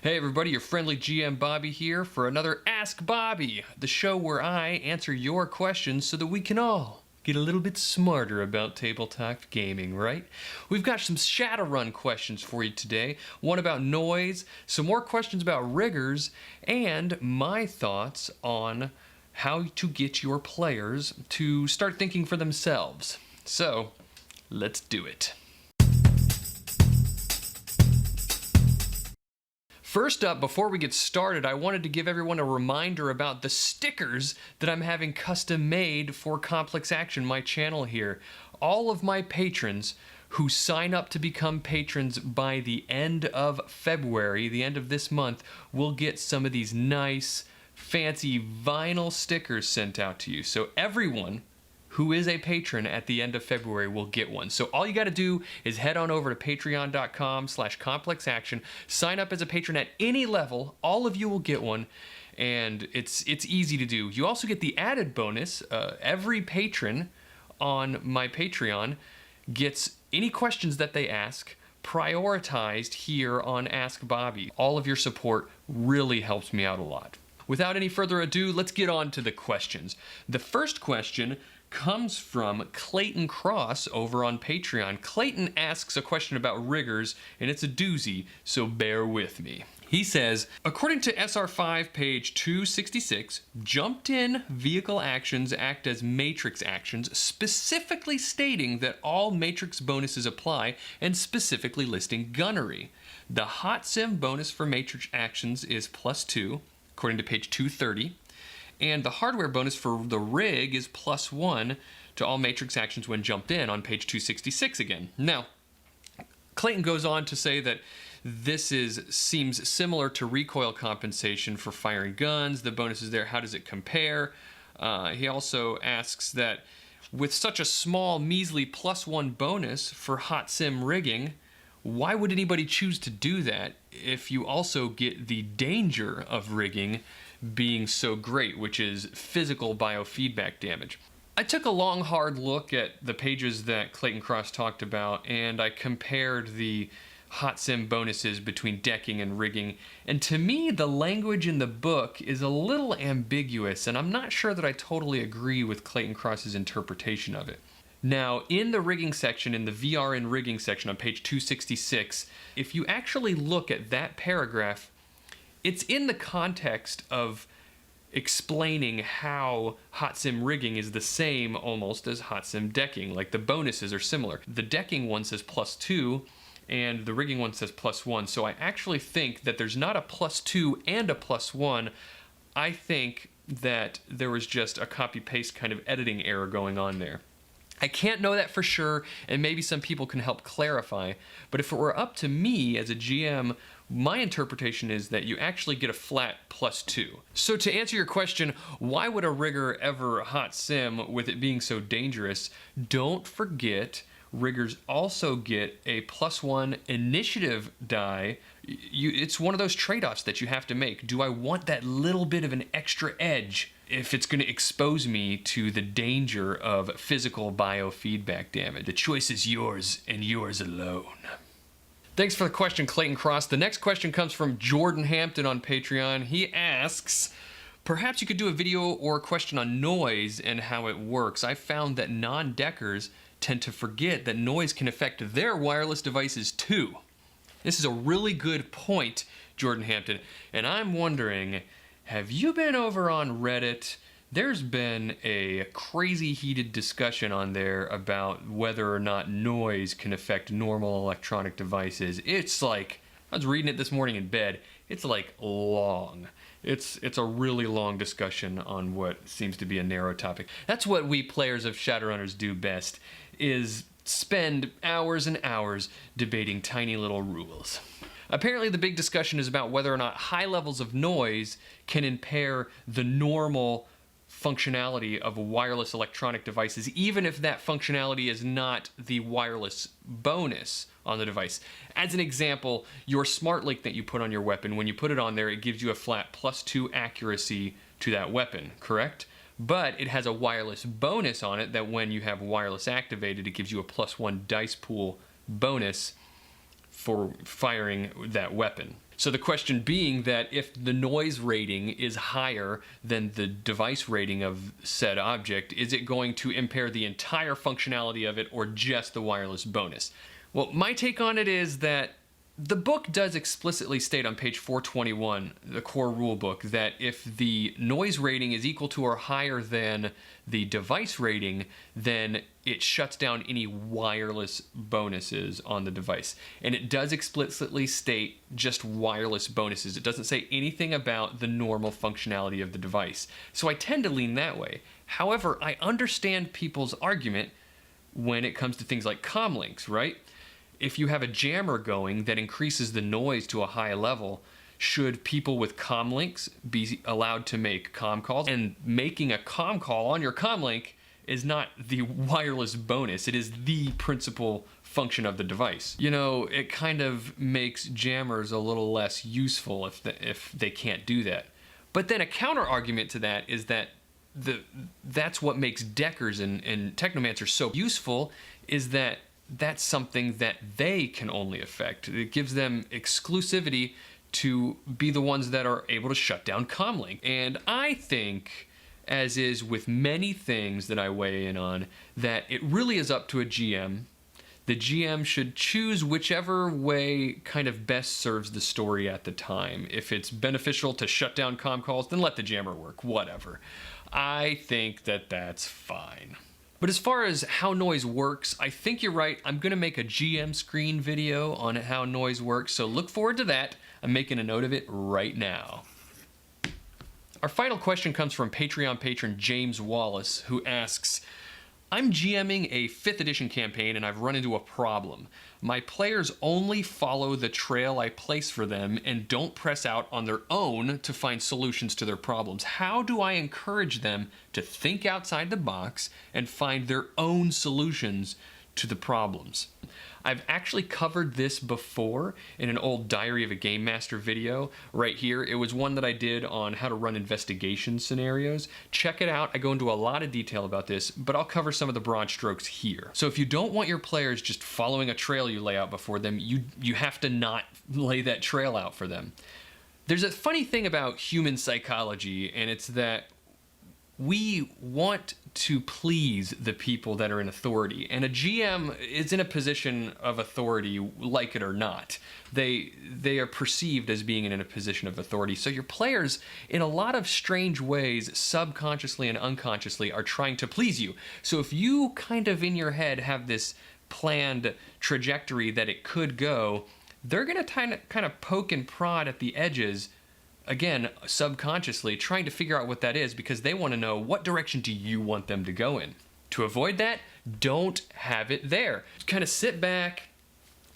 Hey everybody, your friendly GM Bobby here for another Ask Bobby, the show where I answer your questions so that we can all get a little bit smarter about tabletop gaming, right? We've got some Shadowrun questions for you today, one about noise, some more questions about riggers, and my thoughts on how to get your players to start thinking for themselves. So, let's do it. First up, before we get started, I wanted to give everyone a reminder about the stickers that I'm having custom made for Complex Action, my channel here. All of my patrons who sign up to become patrons by the end of February, the end of this month, will get some of these nice, fancy vinyl stickers sent out to you. So everyone who is a patron at the end of February will get one. So all you gotta do is head on over to patreon.com/complexaction, sign up as a patron at any level, all of you will get one, and it's easy to do. You also get the added bonus, every patron on my Patreon gets any questions that they ask prioritized here on Ask Bobby. All of your support really helps me out a lot. Without any further ado, let's get on to the questions. The first question comes from Clayton Cross over on Patreon. Clayton asks a question about riggers, and it's a doozy, so bear with me. He says, according to SR5 page 266, jumped-in vehicle actions act as matrix actions, specifically stating that all matrix bonuses apply and specifically listing gunnery. The hot sim bonus for matrix actions is +2, according to page 230. And the hardware bonus for the rig is +1 to all matrix actions when jumped in on page 266 again. Now, Clayton goes on to say that this seems similar to recoil compensation for firing guns. The bonus is there. How does it compare? He also asks that with such a small, measly +1 bonus for hot sim rigging, why would anybody choose to do that if you also get the danger of rigging being so great, which is physical biofeedback damage? I took a long, hard look at the pages that Clayton Cross talked about, and I compared the hot sim bonuses between decking and rigging, and to me, the language in the book is a little ambiguous, and I'm not sure that I totally agree with Clayton Cross's interpretation of it. Now, in the rigging section, in the VR and rigging section on page 266, if you actually look at that paragraph, it's in the context of explaining how hot sim rigging is the same almost as hot sim decking, like the bonuses are similar. The decking one says +2 and the rigging one says +1, so I actually think that there's not a +2 and a +1. I think that there was just a copy-paste kind of editing error going on there. I can't know that for sure, and maybe some people can help clarify, but if it were up to me as a GM, my interpretation is that you actually get a flat +2. So to answer your question, why would a rigger ever hot sim with it being so dangerous? Don't forget, riggers also get a +1 initiative die. It's one of those trade-offs that you have to make. Do I want that little bit of an extra edge if it's going to expose me to the danger of physical biofeedback damage? The choice is yours and yours alone. Thanks for the question, Clayton Cross. The next question comes from Jordan Hampton on Patreon. He asks, perhaps you could do a video or a question on noise and how it works. I found that non-deckers tend to forget that noise can affect their wireless devices too. This is a really good point, Jordan Hampton, and I'm wondering, have you been over on Reddit? There's been a crazy heated discussion on there about whether or not noise can affect normal electronic devices. It's like, I was reading it this morning in bed, it's like long. It's a really long discussion on what seems to be a narrow topic. That's what we players of Shadowrunners do best, is spend hours and hours debating tiny little rules. Apparently the big discussion is about whether or not high levels of noise can impair the normal functionality of wireless electronic devices, even if that functionality is not the wireless bonus on the device. As an example, your smart link that you put on your weapon, when you put it on there, it gives you a flat +2 accuracy to that weapon, correct? But it has a wireless bonus on it that when you have wireless activated, it gives you a +1 dice pool bonus for firing that weapon. So the question being that if the noise rating is higher than the device rating of said object, is it going to impair the entire functionality of it or just the wireless bonus? Well, my take on it is that the book does explicitly state on page 421, the core rule book, that if the noise rating is equal to or higher than the device rating, then it shuts down any wireless bonuses on the device. And it does explicitly state just wireless bonuses. It doesn't say anything about the normal functionality of the device. So I tend to lean that way. However, I understand people's argument when it comes to things like comm links, right? If you have a jammer going that increases the noise to a high level, should people with comm links be allowed to make comm calls? And making a comm call on your comm link is not the wireless bonus. It is the principal function of the device. You know, it kind of makes jammers a little less useful if they can't do that. But then a counter argument to that is that that's what makes Deckers and Technomancers so useful, is that that's something that they can only affect. It gives them exclusivity to be the ones that are able to shut down Comlink. And I think, as is with many things that I weigh in on, that it really is up to a GM. The GM should choose whichever way kind of best serves the story at the time. If it's beneficial to shut down comm calls, then let the jammer work, whatever. I think that that's fine. But as far as how noise works, I think you're right. I'm gonna make a GM screen video on how noise works, so look forward to that. I'm making a note of it right now. Our final question comes from Patreon patron James Wallace, who asks, I'm GMing a 5th edition campaign and I've run into a problem. My players only follow the trail I place for them and don't press out on their own to find solutions to their problems. How do I encourage them to think outside the box and find their own solutions to the problems? I've actually covered this before in an old Diary of a Game Master video right here. It was one that I did on how to run investigation scenarios. Check it out. I go into a lot of detail about this, but I'll cover some of the broad strokes here. So if you don't want your players just following a trail you lay out before them, you have to not lay that trail out for them. There's a funny thing about human psychology, and it's that we want to please the people that are in authority, and a GM is in a position of authority, like it or not. They are perceived as being in a position of authority. So your players, in a lot of strange ways, subconsciously and unconsciously, are trying to please you. So if you kind of in your head have this planned trajectory that it could go, they're gonna kind of poke and prod at the edges, again, subconsciously, trying to figure out what that is, because they want to know, what direction do you want them to go in? To avoid that, don't have it there. Kind of sit back,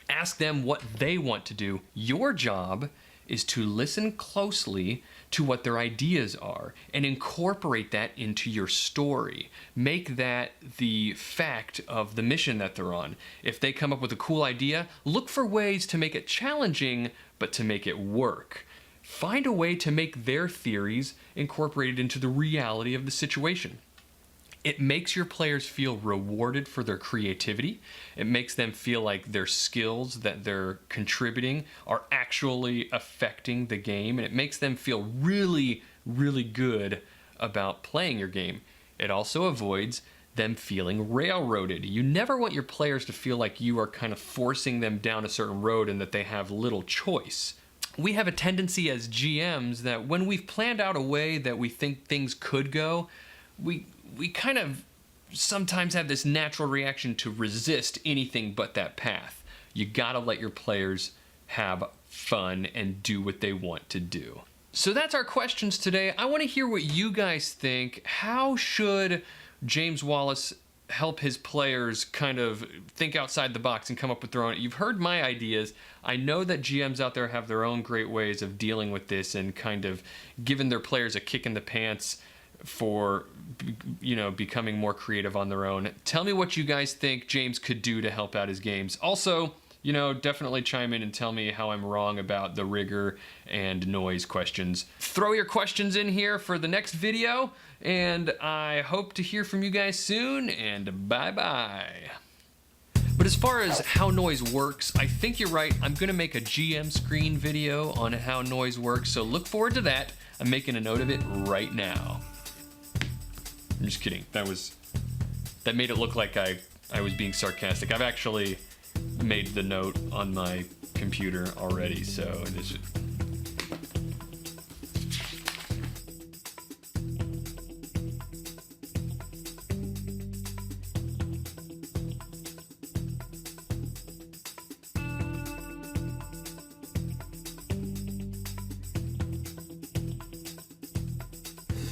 ask them what they want to do. Your job is to listen closely to what their ideas are and incorporate that into your story. Make that the fact of the mission that they're on. If they come up with a cool idea, look for ways to make it challenging, but to make it work. Find a way to make their theories incorporated into the reality of the situation. It makes your players feel rewarded for their creativity. It makes them feel like their skills that they're contributing are actually affecting the game, and it makes them feel really, really good about playing your game. It also avoids them feeling railroaded. You never want your players to feel like you are kind of forcing them down a certain road and that they have little choice. We have a tendency as GMs that when we've planned out a way that we think things could go, we kind of sometimes have this natural reaction to resist anything but that path. You gotta let your players have fun and do what they want to do. So that's our questions today. I want to hear what you guys think. How should James Wallace help his players kind of think outside the box and come up with their own? You've heard my ideas. I know that GMs out there have their own great ways of dealing with this and kind of giving their players a kick in the pants for, you know, becoming more creative on their own. Tell me what you guys think James could do to help out his games. Also, you know, definitely chime in and tell me how I'm wrong about the rigor and noise questions. Throw your questions in here for the next video, and I hope to hear from you guys soon, and bye-bye. But as far as how noise works, I think you're right. I'm gonna make a GM screen video on how noise works, so look forward to that. I'm making a note of it right now. I'm just kidding. That made it look like I was being sarcastic. I've actually made the note on my computer already, so it is.